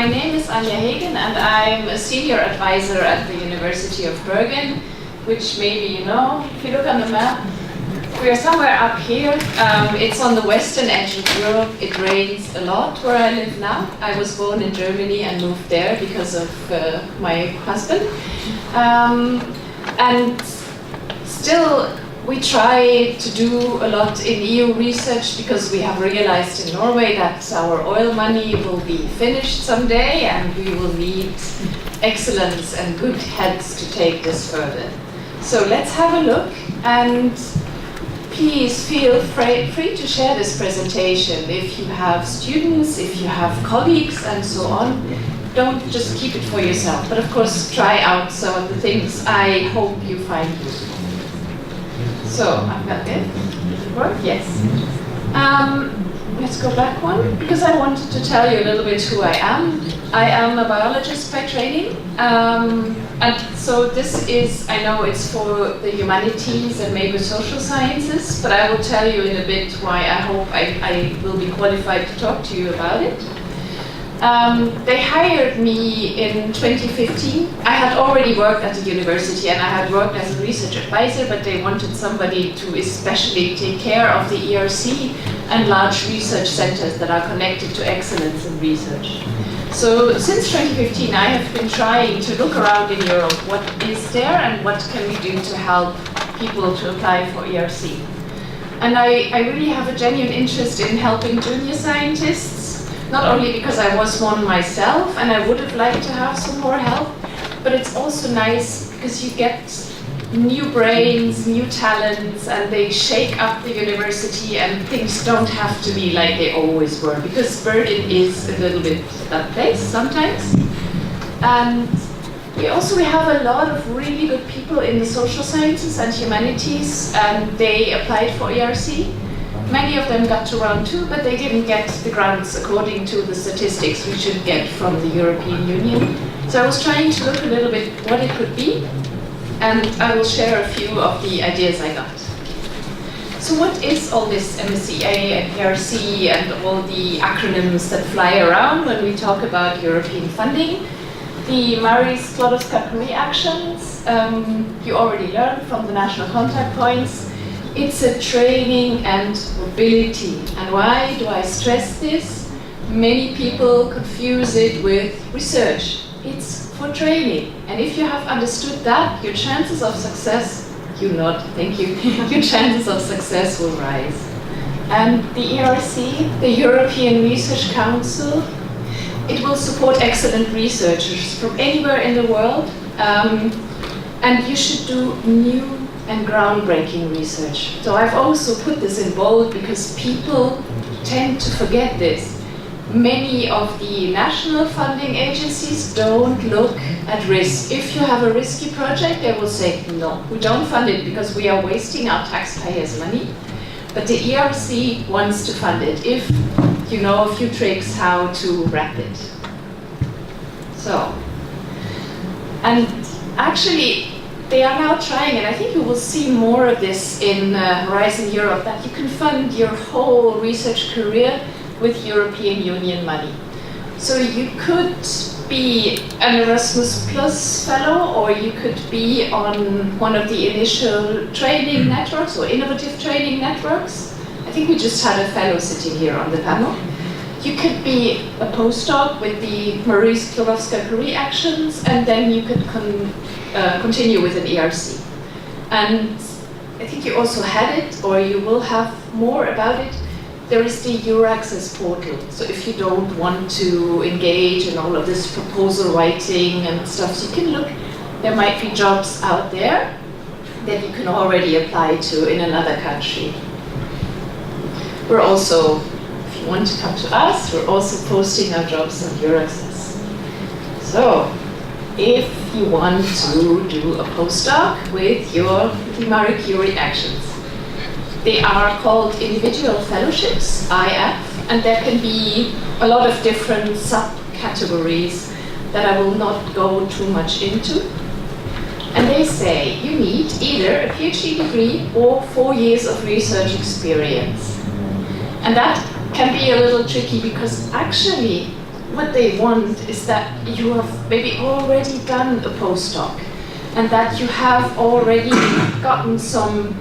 my name is Anja Hegen, and I'm a senior advisor at the University of Bergnu, which maybe you know. If you look on the map, we are somewhere up here. It's on the western edge of Europe. It rains a lot where I live now. I was born in Germany and moved there because of my husband. And still, we try to do a lot in EU research because we have realized in Norway that our oil money will be finished someday and we will need excellence and good heads to take this further. So let's have a look, and please feel free to share this presentation if you have students, if you have colleagues and so on. Don't just keep it for yourself, but of course try out some of the things I hope you find useful. So, I've got it. Work? Yes. Let's go back one, because I wanted to tell you a little bit who I am. I am a biologist by training, and so this is, I know it's for the humanities and maybe social sciences, but I will tell you in a bit why I hope I will be qualified to talk to you about it. They hired me in 2015. I had already worked at the university and I had worked as a research advisor, but they wanted somebody to especially take care of the ERC and large research centers that are connected to excellence in research. So since 2015, I have been trying to look around in Europe, what is there and what can we do to help people to apply for ERC. And I really have a genuine interest in helping junior scientists, not only because I was one myself and I would have liked to have some more help, but it's also nice because you get new brains, new talents, and they shake up the university and things don't have to be like they always were, because Berlin is a little bit that place sometimes. And we have a lot of really good people in the social sciences and humanities, and they applied for ERC. Many of them got to round 2, but they didn't get the grants according to the statistics we should get from the European Union. So I was trying to look a little bit what it could be, and I will share a few of the ideas I got. So what is all this MSCA and ERC and all the acronyms that fly around when we talk about European funding? The Marie Sklodowska Curie actions, you already learned from the national contact points. It's a training and mobility. And why do I stress this? Many people confuse it with research. It's for training. And if you have understood that, your chances of success, you nod, thank you, your chances of success will rise. And the ERC, the European Research Council, it will support excellent researchers from anywhere in the world. And you should do new and groundbreaking research. So I've also put this in bold because people tend to forget this. Many of the national funding agencies don't look at risk. If you have a risky project, they will say, no, we don't fund it because we are wasting our taxpayers' money. But the ERC wants to fund it if you know a few tricks how to wrap it. So, and actually, they are now trying, and I think you will see more of this in Horizon Europe, that you can fund your whole research career with European Union money. So you could be an Erasmus Plus fellow, or you could be on one of the initial training networks or innovative training networks. I think we just had a fellow sitting here on the panel. You could be a postdoc with the Marie Sklodowska Curie actions, and then you could continue with an ERC. And I think you also had it, or you will have more about it. There is the Euraccess portal. So if you don't want to engage in all of this proposal writing and stuff, so you can look. There might be jobs out there that you can already apply to in another country. We're also, if you want to come to us, we're also posting our jobs on Euraccess. So, if you want to do a postdoc with your Marie Curie actions, they are called individual fellowships, IF, and there can be a lot of different subcategories that I will not go too much into. And they say you need either a PhD degree or 4 years of research experience. And that can be a little tricky because actually what they want is that you have maybe already done a postdoc and that you have already gotten some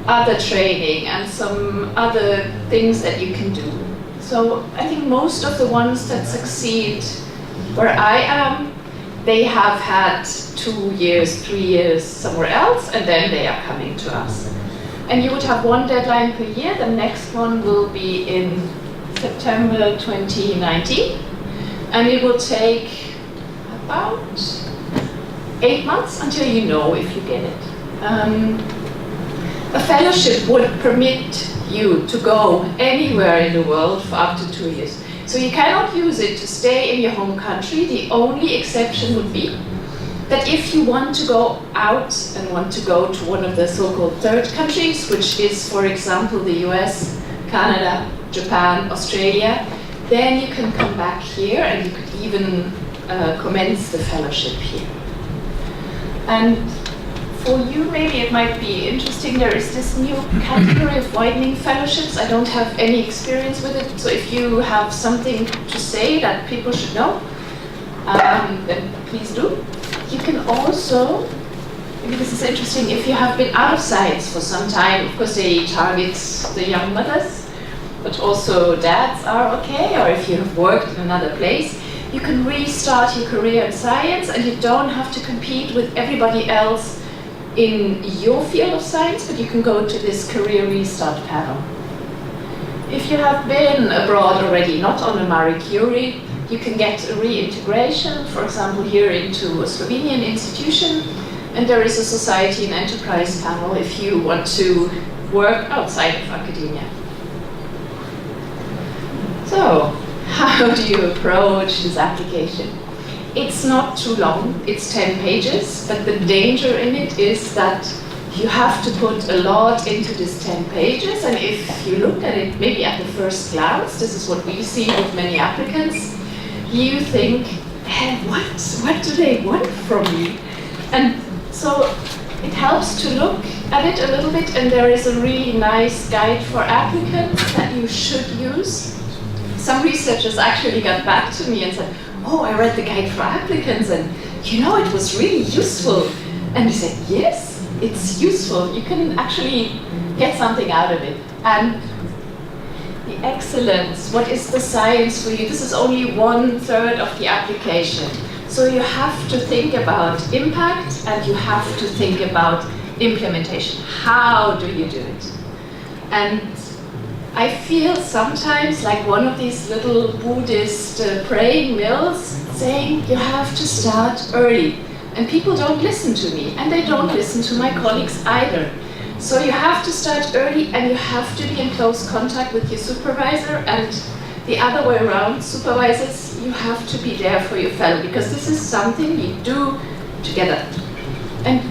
other training and some other things that you can do. So I think most of the ones that succeed where I am, they have had 2 years, 3 years somewhere else, and then they are coming to us. And you would have one deadline per year. The next one will be in September 2019. And it will take about 8 months until you know if you get it. A fellowship would permit you to go anywhere in the world for up to 2 years. So you cannot use it to stay in your home country. The only exception would be that if you want to go out and want to go to one of the so-called third countries, which is, for example, the US, Canada, Japan, Australia, then you can come back here and you could even commence the fellowship here. And for you, maybe it might be interesting, there is this new category of widening fellowships. I don't have any experience with it, so if you have something to say that people should know, then please do. You can also, maybe this is interesting, if you have been out of science for some time, of course they target the young mothers, but also dads are okay, or if you have worked in another place, you can restart your career in science and you don't have to compete with everybody else in your field of science, but you can go to this career restart panel. If you have been abroad already, not on a Marie Curie, you can get a reintegration, for example, here into a Slovenian institution, and there is a society and enterprise panel if you want to work outside of academia. So, how do you approach this application? It's not too long, it's 10 pages, but the danger in it is that you have to put a lot into this 10 pages, and if you look at it maybe at the first glance, this is what we see with many applicants, you think, hey, what do they want from me? And so it helps to look at it a little bit, and there is a really nice guide for applicants that you should use. Some researchers actually got back to me and said, oh, I read the guide for applicants and you know, it was really useful. And we said, yes, it's useful. You can actually get something out of it. And the excellence, what is the science for you? This is only 1/3 of the application. So you have to think about impact and you have to think about implementation. How do you do it? And I feel sometimes like one of these little Buddhist praying mills saying you have to start early. And people don't listen to me, and they don't listen to my colleagues either. So you have to start early and you have to be in close contact with your supervisor, and the other way around, supervisors, you have to be there for your fellow, because this is something you do together. And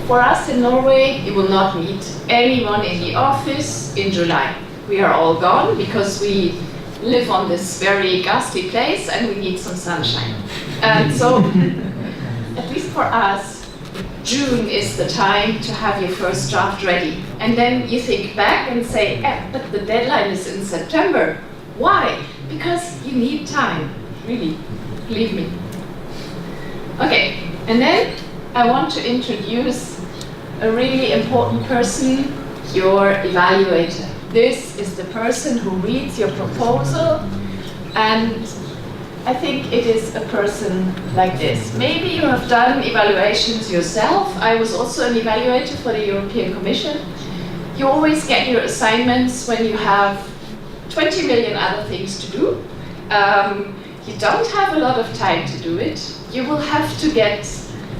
for us in Norway, you will not meet anyone in the office in July. We are all gone because we live on this very ghastly place and we need some sunshine. And so, at least for us, June is the time to have your first draft ready. And then you think back and say, but the deadline is in September. Why? Because you need time, really, believe me. Okay, and then I want to introduce a really important person, your evaluator. This is the person who reads your proposal, and I think it is a person like this. Maybe you have done evaluations yourself. I was also an evaluator for the European Commission. You always get your assignments when you have 20 million other things to do. You don't have a lot of time to do it. You will have to get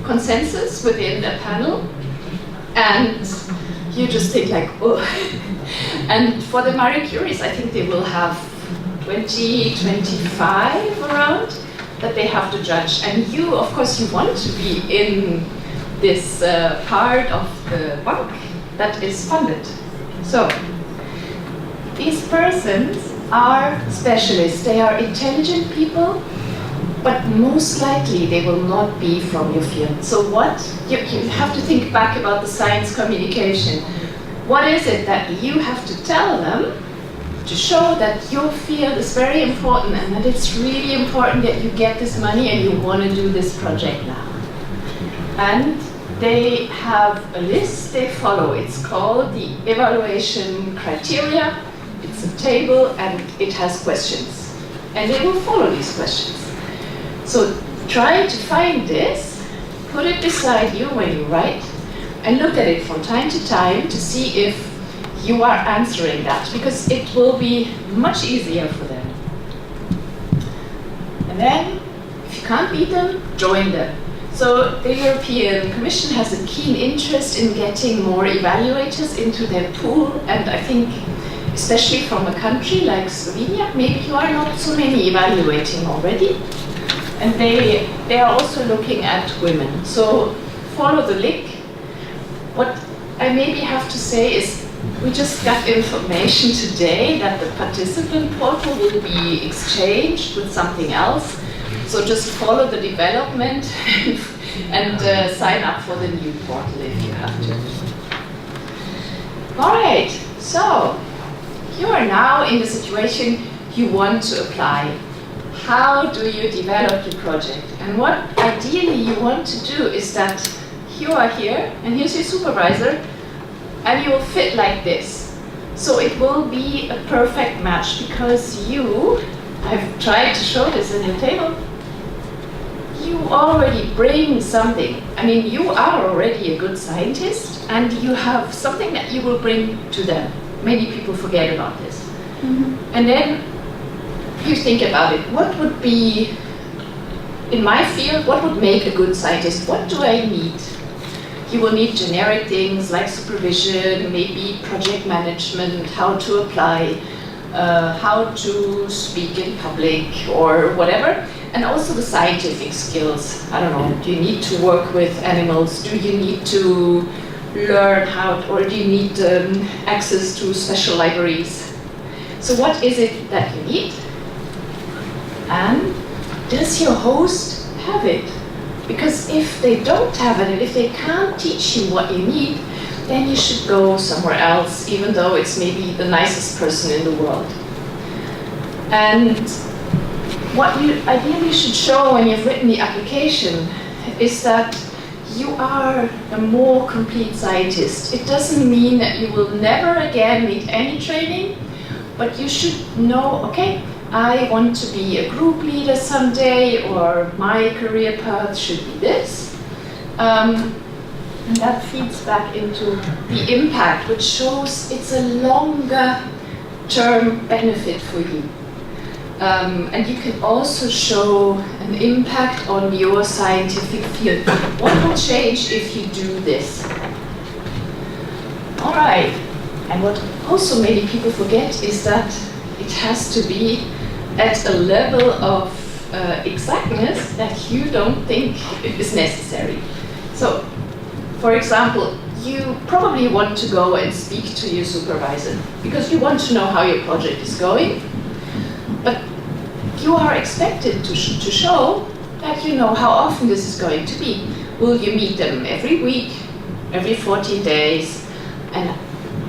consensus within a panel. And you just think like, oh. And for the Marie Curies, I think they will have 20, 25 around that they have to judge. And you, of course, you want to be in this part of the bank that is funded. So, these persons are specialists. They are intelligent people, but most likely they will not be from your field. So what, you have to think back about the science communication. What is it that you have to tell them to show that your field is very important and that it's really important that you get this money and you want to do this project now. And they have a list they follow. It's called the evaluation criteria. It's a table and it has questions. And they will follow these questions. So try to find this, put it beside you when you write, and look at it from time to time to see if you are answering that, because it will be much easier for them. And then, if you can't beat them, join them. So the European Commission has a keen interest in getting more evaluators into their pool, and I think especially from a country like Slovenia, maybe you are not so many evaluating already. And they are also looking at women. So follow the link. What I maybe have to say is we just got information today that the participant portal will be exchanged with something else. So just follow the development and sign up for the new portal if you have to. All right, so you are now in the situation you want to apply. How do you develop your project? And what ideally you want to do is that you are here, and here's your supervisor, and you will fit like this. So it will be a perfect match because you, I've tried to show this in the table, you already bring something. I mean, you are already a good scientist, and you have something that you will bring to them. Many people forget about this. Mm-hmm. And then you think about it. What would be, in my field, what would make a good scientist? What do I need? You will need generic things like supervision, maybe project management, how to apply, how to speak in public or whatever. And also the scientific skills. I don't know, do you need to work with animals? Do you need to learn how, or do you need access to special libraries? So what is it that you need? And does your host have it? Because if they don't have it, and if they can't teach you what you need, then you should go somewhere else, even though it's maybe the nicest person in the world. And what you ideally should show when you've written the application is that you are a more complete scientist. It doesn't mean that you will never again need any training, but you should know, okay, I want to be a group leader someday, or my career path should be this. And that feeds back into the impact, which shows it's a longer term benefit for you. And you can also show an impact on your scientific field. What will change if you do this? All right. And what also many people forget is that it has to be at a level of exactness that you don't think is necessary. So, for example, you probably want to go and speak to your supervisor because you want to know how your project is going, but you are expected to show that you know how often this is going to be. Will you meet them every week, every 14 days, and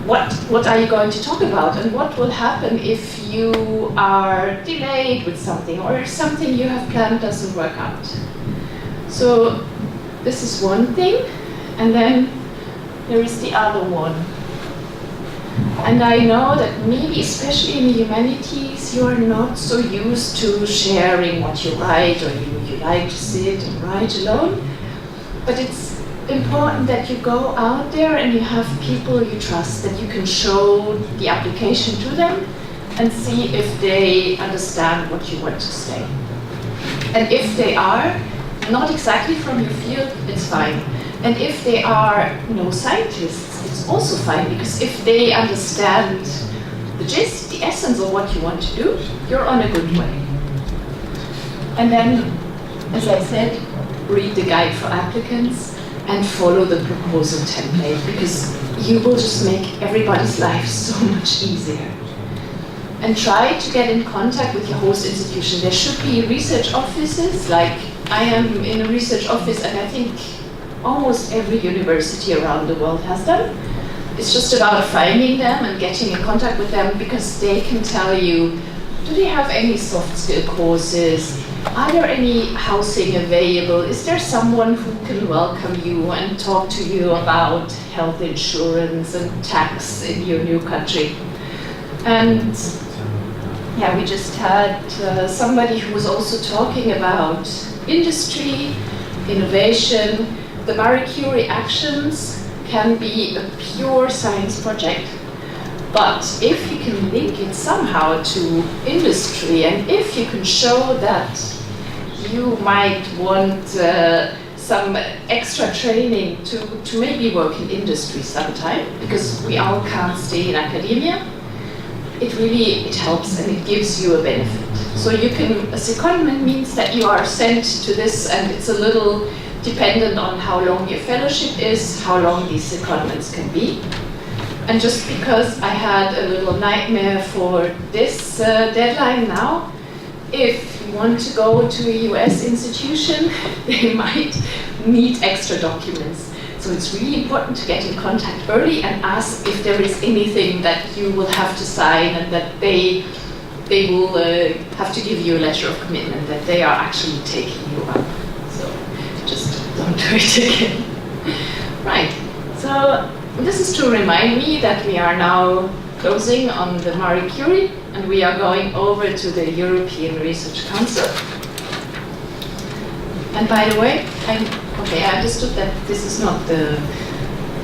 what are you going to talk about, and what will happen if you are delayed with something or if something you have planned doesn't work out? So this is one thing, and then there is the other one. And I know that maybe especially in the humanities you are not so used to sharing what you write, or you like to sit and write alone, but it's important that you go out there and you have people you trust, that you can show the application to them and see if they understand what you want to say. And if they are not exactly from your field, it's fine. And if they are no scientists, it's also fine, because if they understand the gist, the essence of what you want to do, you're on a good way. And then, as I said, read the guide for applicants and follow the proposal template, because you will just make everybody's life so much easier. And try to get in contact with your host institution. There should be research offices, like I am in a research office, and I think almost every university around the world has them. It's just about finding them and getting in contact with them, because they can tell you, do they have any soft skill courses? Are there any housing available? Is there someone who can welcome you and talk to you about health insurance and tax in your new country? And yeah, we just had somebody who was also talking about industry, innovation. The Marie Curie actions can be a pure science project, but if you can link it somehow to industry, and if you can show that you might want some extra training to maybe work in industry sometime, because we all can't stay in academia, it helps and it gives you a benefit. So you can, a secondment means that you are sent to this, and it's a little dependent on how long your fellowship is, how long these secondments can be. And just because I had a little nightmare for this deadline now, if you want to go to a US institution, they might need extra documents. So it's really important to get in contact early and ask if there is anything that you will have to sign, and that they will have to give you a letter of commitment that they are actually taking you up. So just don't do it again. Right, so this is to remind me that we are now closing on the Marie Curie, and we are going over to the European Research Council. And by the way, I understood that this is not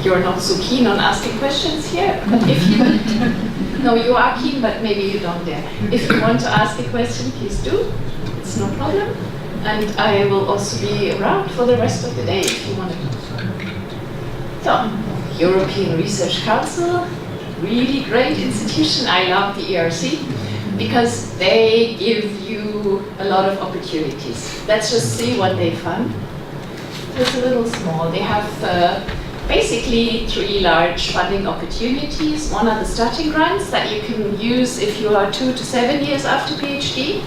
you're not so keen on asking questions here, but if you, no, you are keen, but maybe you don't dare. If you want to ask a question, please do, it's no problem. And I will also be around for the rest of the day if you want to. So, European Research Council, really great institution. I love the ERC because they give you a lot of opportunities. Let's just see what they fund. It's a little small. They have basically 3 large funding opportunities. One are the starting grants that you can use if you are 2 to 7 years after PhD.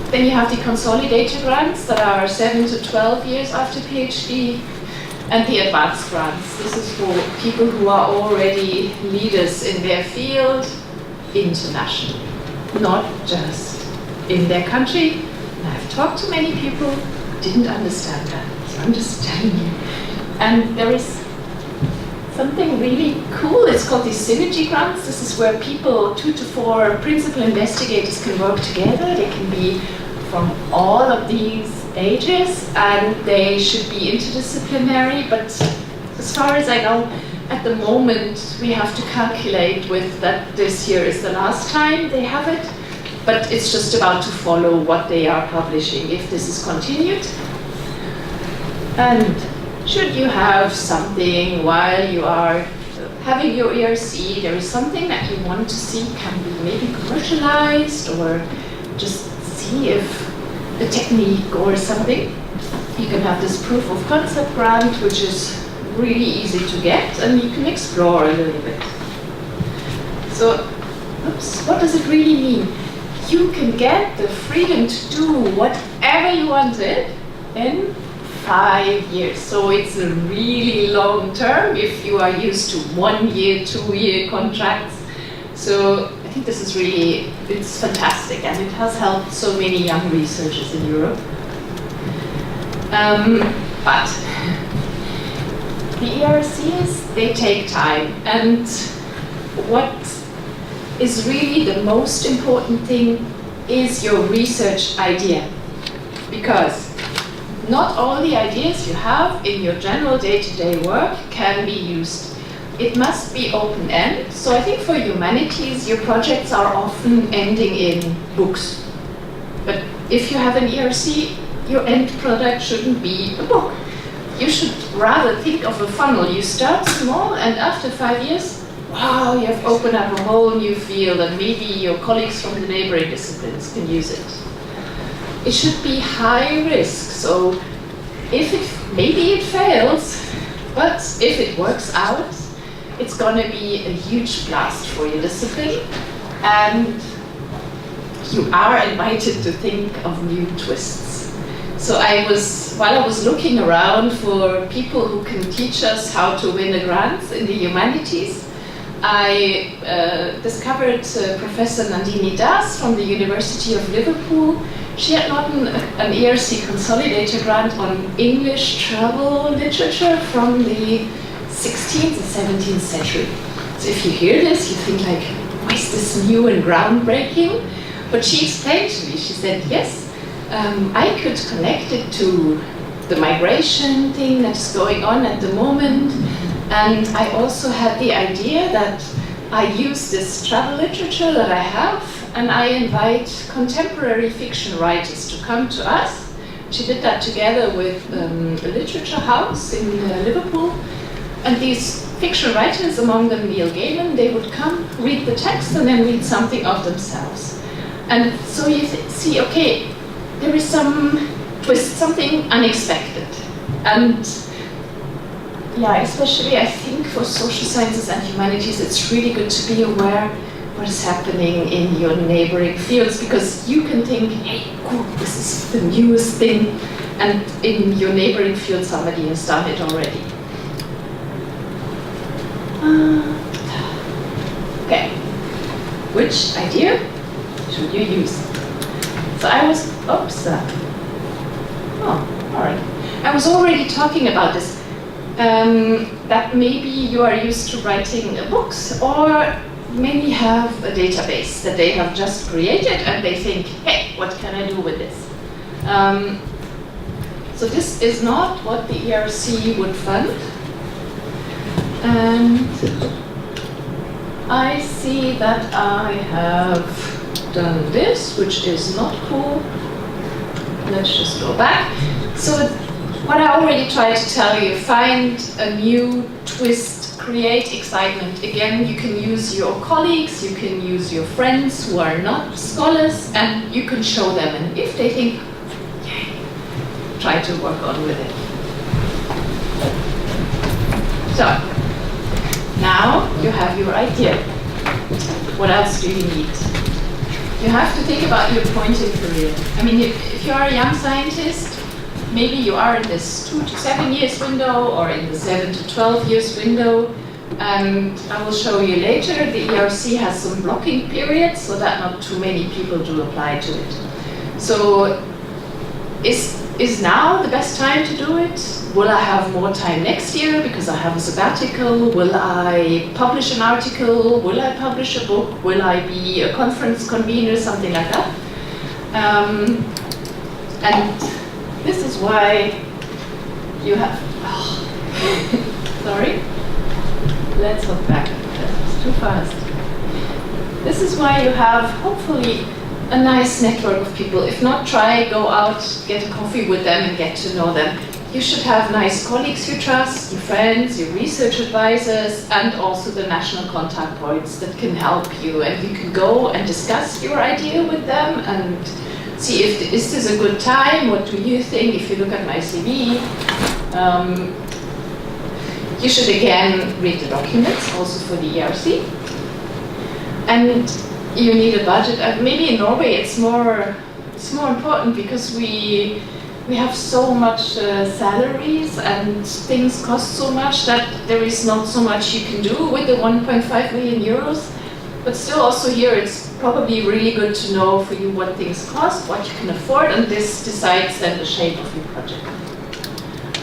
Then you have the consolidated grants that are 7 to 12 years after PhD. And the advanced grants. This is for people who are already leaders in their field internationally, not just in their country. And I've talked to many people who didn't understand that, so I'm just telling you. And there is something really cool. It's called the synergy grants. This is where people, 2 to 4 principal investigators can work together. They can be from all of these ages, and they should be interdisciplinary, but as far as I know, at the moment we have to calculate with that this year is the last time they have it, but it's just about to follow what they are publishing if this is continued. And should you have something while you are having your ERC, there is something that you want to see can be maybe commercialized, or just see if a technique or something, you can have this proof of concept grant, which is really easy to get, and you can explore a little bit. So, oops, what does it really mean? You can get the freedom to do whatever you wanted in 5 years. So it's a really long term if you are used to 1 year, 2 year contracts. So I think this is really, it's fantastic, and it has helped so many young researchers in Europe. But the ERCs, they take time, and what is really the most important thing is your research idea, because not all the ideas you have in your general day-to-day work can be used. It must be open-ended. So I think for humanities, your projects are often ending in books. But if you have an ERC, your end product shouldn't be a book. You should rather think of a funnel. You start small, and after 5 years, wow, you have opened up a whole new field, and maybe your colleagues from the neighboring disciplines can use it. It should be high risk. So maybe it fails, but if it works out, it's going to be a huge blast for your discipline, and you are invited to think of new twists. So while I was looking around for people who can teach us how to win a grant in the humanities, I discovered Professor Nandini Das from the University of Liverpool. She had gotten an ERC Consolidator grant on English travel literature from the 16th and 17th century. So if you hear this, you think like, why is this new and groundbreaking? But she explained to me, she said, yes, I could connect it to the migration thing that's going on at the moment. And I also had the idea that I use this travel literature that I have and I invite contemporary fiction writers to come to us. She did that together with a literature house in Liverpool. And these fiction writers, among them Neil Gaiman, they would come, read the text and then read something of themselves. And so you see, okay, there is some twist, something unexpected. And yeah, especially I think for social sciences and humanities, it's really good to be aware what is happening in your neighboring fields, because you can think, hey, cool, this is the newest thing, and in your neighboring field somebody has done it already. Okay, which idea should you use? So I was, I was already talking about this. That maybe you are used to writing books, or many have a database that they have just created and they think, hey, what can I do with this? So this is not what the ERC would fund. And I see that I have done this, which is not cool. Let's just go back. So what I already tried to tell you, find a new twist, create excitement. Again, you can use your colleagues, you can use your friends who are not scholars, and you can show them. And if they think, yay, try to work on with it. So, now you have your idea. What else do you need? You have to think about your point in career. I mean, if you are a young scientist, maybe you are in this 2 to 7 years window or in the 7 to 12 years window. And I will show you later, the ERC has some blocking periods so that not too many people do apply to it. So is now the best time to do it? Will I have more time next year because I have a sabbatical? Will I publish an article? Will I publish a book? Will I be a conference convener, something like that? And this is why you have, sorry, let's look back, that's too fast. This is why you have, hopefully, a nice network of people. If not, try, go out, get a coffee with them and get to know them. You should have nice colleagues you trust, your friends, your research advisors, and also the national contact points that can help you. And you can go and discuss your idea with them and see if is this a good time, what do you think? If you look at my CV, you should again read the documents, also for the ERC. And you need a budget. Maybe in Norway it's more important because we have so much salaries and things cost so much that there is not so much you can do with the 1.5 million euros. But still also here it's probably really good to know for you what things cost, what you can afford, and this decides then the shape of your project.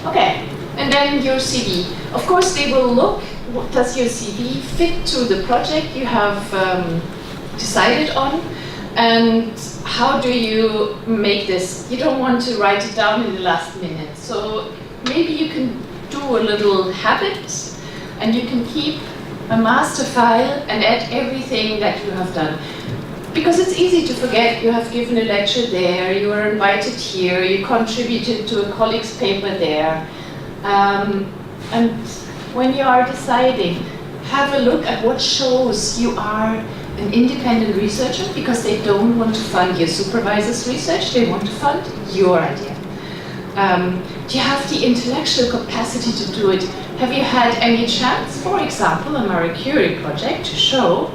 Okay, and then your CV. Of course they will look, what does your CV fit to the project you have decided on, and how do you make this? You don't want to write it down in the last minute, so maybe you can do a little habit and you can keep a master file and add everything that you have done. Because it's easy to forget, you have given a lecture there, you were invited here, you contributed to a colleague's paper there. And when you are deciding, have a look at what shows you are an independent researcher, because they don't want to fund your supervisor's research, they want to fund your idea. Do you have the intellectual capacity to do it? Have you had any chance, for example, a Marie Curie project, to show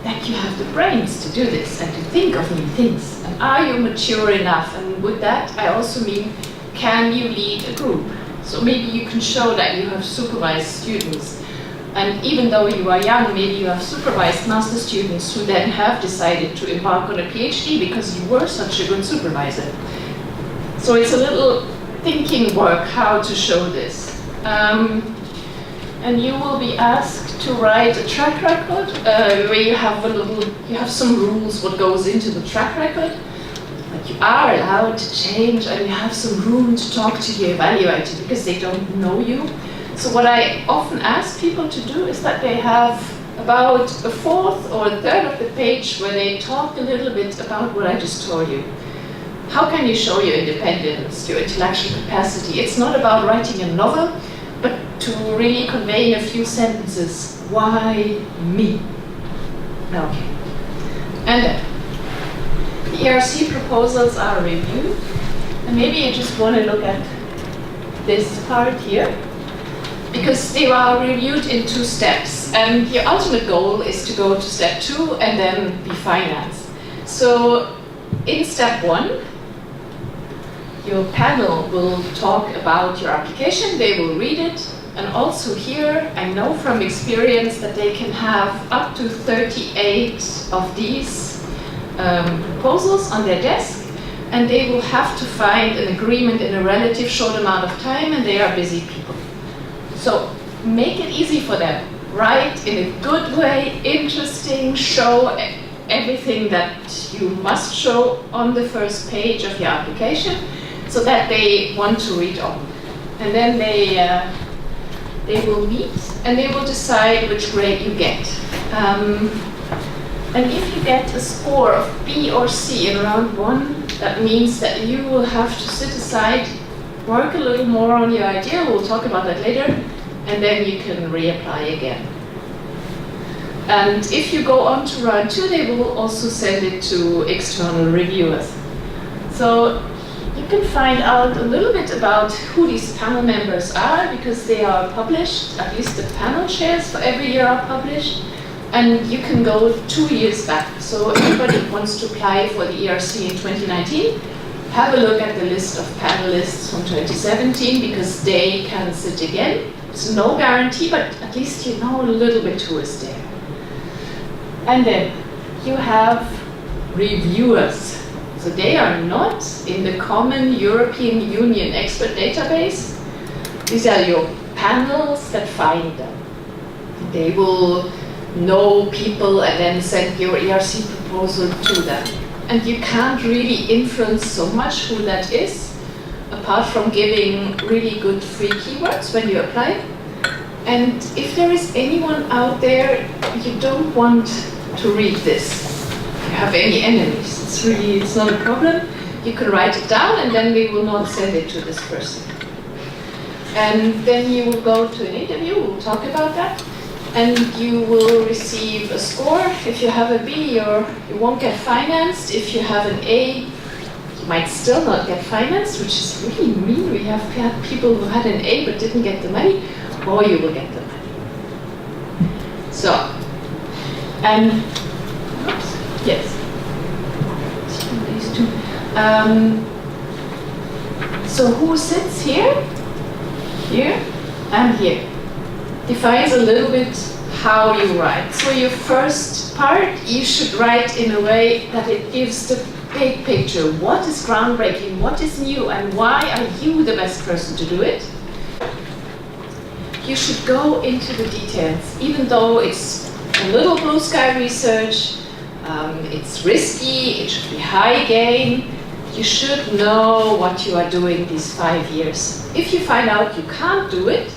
that you have the brains to do this and to think of new things? And are you mature enough? And with that, I also mean, can you lead a group? So maybe you can show that you have supervised students. And even though you are young, maybe you have supervised master students who then have decided to embark on a PhD because you were such a good supervisor. So it's a little thinking work how to show this. And you will be asked to write a track record where you have some rules what goes into the track record. Like you are allowed to change and you have some room to talk to your evaluator because they don't know you. So what I often ask people to do is that they have about a fourth or a third of the page where they talk a little bit about what I just told you. How can you show your independence, your intellectual capacity? It's not about writing a novel, but to really convey in a few sentences, why me? Okay. And then, the ERC proposals are reviewed. And maybe you just want to look at this part here, because they are reviewed in 2 steps. And your ultimate goal is to go to step 2 and then be financed. So in step 1, your panel will talk about your application, they will read it, and also here, I know from experience that they can have up to 38 of these proposals on their desk, and they will have to find an agreement in a relative short amount of time, and they are busy people. So make it easy for them. Write in a good way, interesting, show everything that you must show on the first page of your application, so that they want to read on. And then they will meet and they will decide which grade you get. And if you get a score of B or C in round 1, that means that you will have to sit aside, work a little more on your idea, we'll talk about that later, and then you can reapply again. And if you go on to round 2, they will also send it to external reviewers. So you can find out a little bit about who these panel members are, because they are published, at least the panel chairs for every year are published, and you can go 2 years back. So if anybody wants to apply for the ERC in 2019, have a look at the list of panelists from 2017, because they can sit again. It's no guarantee, but at least you know a little bit who is there. And then you have reviewers. So they are not in the common European Union expert database. These are your panels that find them. They will know people and then send your ERC proposal to them. And you can't really influence so much who that is, apart from giving really good free keywords when you apply. And if there is anyone out there you don't want to read this, you have any enemies, it's not a problem. You can write it down and then we will not send it to this person. And then you will go to an interview, we'll talk about that, and you will receive a score. If you have a B, you won't get financed. If you have an A, you might still not get financed, which is really mean. We have had people who had an A but didn't get the money, or you will get the money. So, and oops, yes. These two. So who sits here, here, and here? Defines a little bit how you write. So your first part, you should write in a way that it gives the big picture. What is groundbreaking? What is new? And why are you the best person to do it? You should go into the details, even though it's a little blue sky research. It's risky, it should be high gain. You should know what you are doing these 5 years. If you find out you can't do it,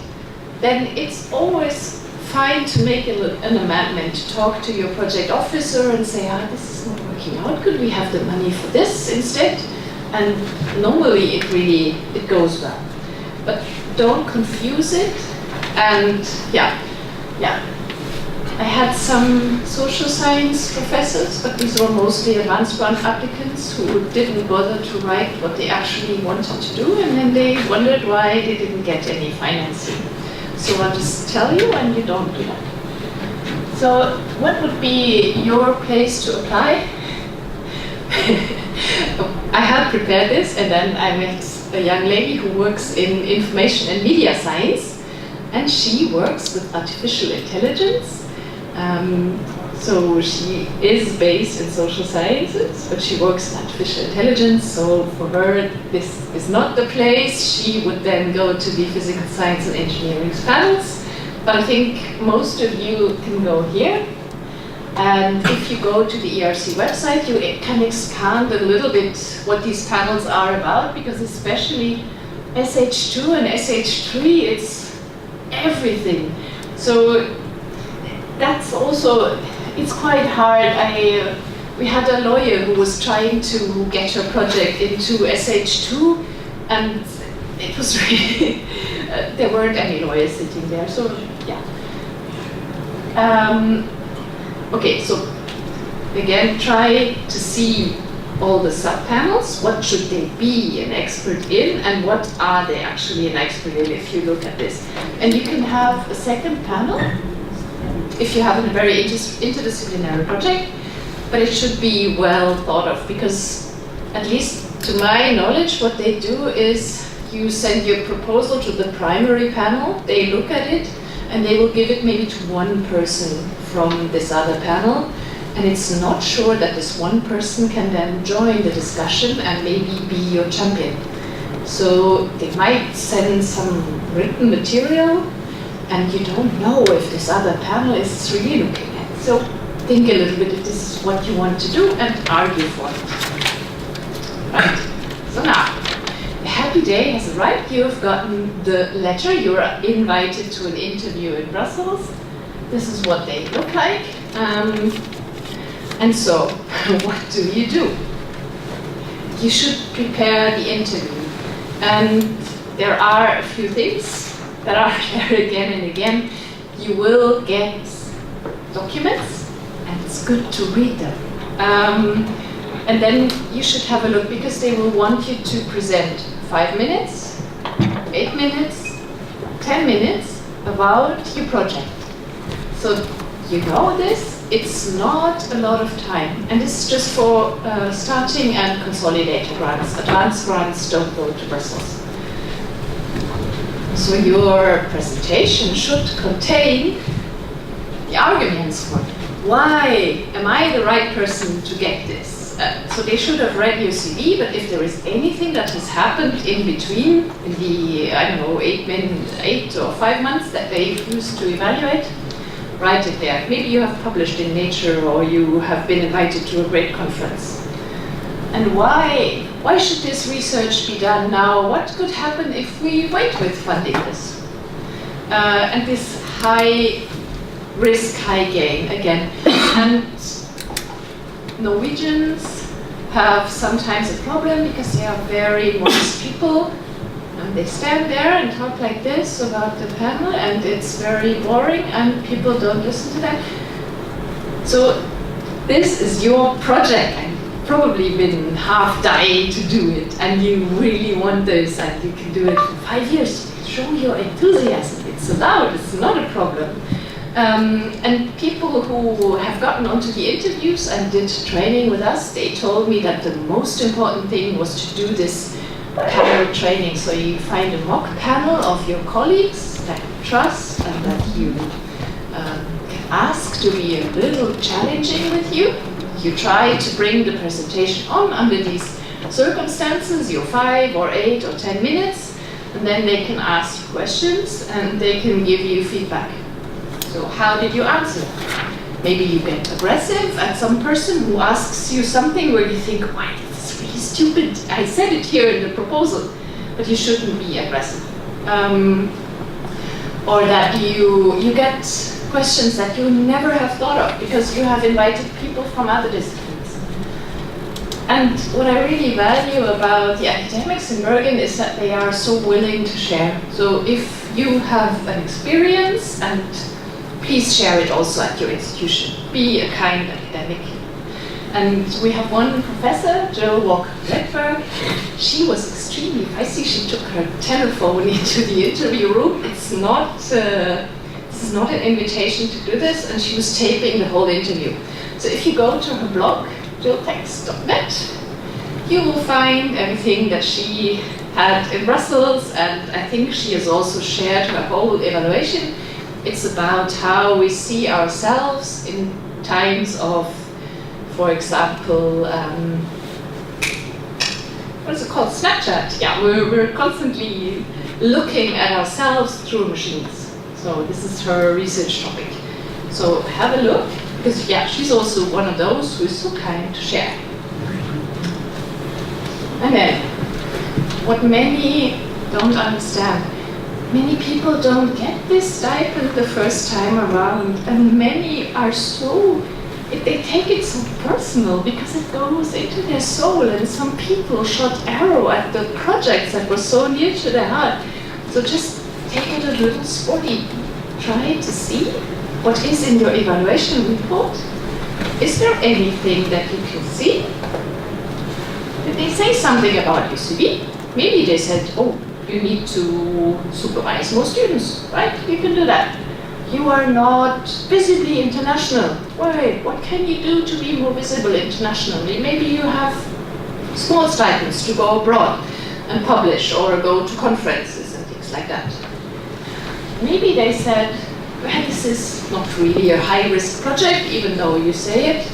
then it's always fine to make an amendment, to talk to your project officer and say, this is not working out, could we have the money for this instead? And normally it goes well. But don't confuse it. And yeah. I had some social science professors, but these were mostly advanced grant applicants who didn't bother to write what they actually wanted to do, and then they wondered why they didn't get any financing. So I'll just tell you, and you don't do that. So what would be your place to apply? I had prepared this, and then I met a young lady who works in information and media science, and she works with artificial intelligence. So she is based in social sciences, but she works in artificial intelligence, so for her this is not the place. She would then go to the physical science and engineering panels, but I think most of you can go here. And if you go to the ERC website, you can expand a little bit what these panels are about, because especially SH2 and SH3, it's everything. So that's also, it's quite hard. We had a lawyer who was trying to get her project into SH2, and it was really, there weren't any lawyers sitting there, so yeah. Okay, so again, try to see all the sub-panels. What should they be an expert in, and what are they actually an expert in if you look at this? And you can have a second panel if you have a very interdisciplinary project, but it should be well thought of, because at least to my knowledge, what they do is you send your proposal to the primary panel, they look at it, and they will give it maybe to one person from this other panel, and it's not sure that this one person can then join the discussion and maybe be your champion. So they might send some written material, and you don't know if this other panel is really looking at it. So think a little bit if this is what you want to do and argue for it. Right, so now, the happy day has arrived. You have gotten the letter. You are invited to an interview in Brussels. This is what they look like. And so, what do? You should prepare the interview. And there are a few things that are there again and again. You will get documents, and it's good to read them. And then you should have a look, because they will want you to present 5 minutes, 8 minutes, 10 minutes about your project. So you know this, it's not a lot of time. And this is just for starting and consolidated grants. Advanced grants don't go to Brussels. So your presentation should contain the arguments for why am I the right person to get this? So they should have read your CV, but if there is anything that has happened in between, in the, I don't know, 8 or 5 months that they used to evaluate, write it there. Maybe you have published in Nature, or you have been invited to a great conference. And why? Why should this research be done now? What could happen if we wait with funding this? And this high risk, high gain again. And Norwegians have sometimes a problem because they are very modest people. And they stand there and talk like this about the panel, and it's very boring, and people don't listen to that. So this is your project, and you've probably been half dying to do it, and you really want this, and you can do it for 5 years. Show your enthusiasm. It's allowed. It's not a problem. And people who have gotten onto the interviews and did training with us, they told me that the most important thing was to do this panel training. So you find a mock panel of your colleagues that you trust and that you can ask to be a little challenging with you. You try to bring the presentation on under these circumstances, your 5 or 8 or 10 minutes, and then they can ask you questions and they can give you feedback. So how did you answer? Maybe you get aggressive at some person who asks you something where you think, why, this is really stupid. I said it here in the proposal, but you shouldn't be aggressive. Or that you get questions that you never have thought of because you have invited people from other disciplines. And what I really value about the academics in Bergen is that they are so willing to share. So if you have an experience, and please share it also at your institution. Be a kind academic. And we have one professor, Jill Walker-Redberg. She was extremely feisty. She took her telephone into the interview room. It's This is not an invitation to do this, and she was taping the whole interview. So if you go to her blog, jilltext.net, you will find everything that she had in Brussels, and I think she has also shared her whole evaluation. It's about how we see ourselves in times of, for example, what is it called? Snapchat. Yeah, we're constantly looking at ourselves through machines. So this is her research topic. So have a look, because yeah, she's also one of those who is so kind to share. And then, what many don't understand, many people don't get this stipend the first time around, and many are so, they take it so personal because it goes into their soul, and some people shot arrow at the projects that were so near to their heart. So just take it a little sporty. Try to see what is in your evaluation report. Is there anything that you can see? Did they say something about your CV? Maybe they said, oh, you need to supervise more students, right? You can do that. You are not visibly international. Why? What can you do to be more visible internationally? Maybe you have small stipends to go abroad and publish or go to conferences and things like that. Maybe they said, well, this is not really a high-risk project, even though you say it.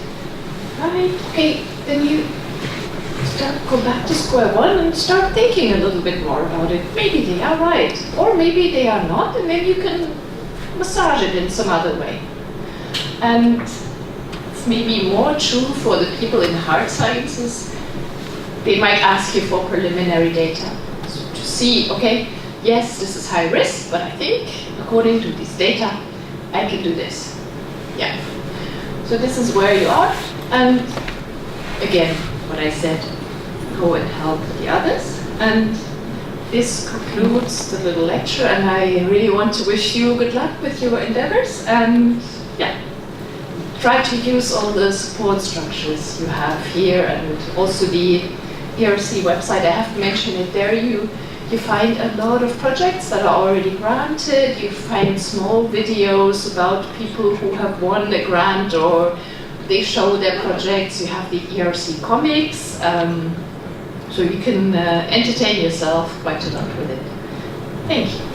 Right, okay, then you go back to square one and start thinking a little bit more about it. Maybe they are right, or maybe they are not, and then you can massage it in some other way. And it's maybe more true for the people in hard sciences. They might ask you for preliminary data to see, okay, yes, this is high risk, but I think, according to this data, I can do this. Yeah. So this is where you are, and again, what I said, go and help the others. And this concludes the little lecture, and I really want to wish you good luck with your endeavors, and yeah, try to use all the support structures you have here, and also the ERC website. I have to mention it there. You find a lot of projects that are already granted. You find small videos about people who have won the grant, or they show their projects. You have the ERC comics, so you can entertain yourself quite a lot with it. Thank you.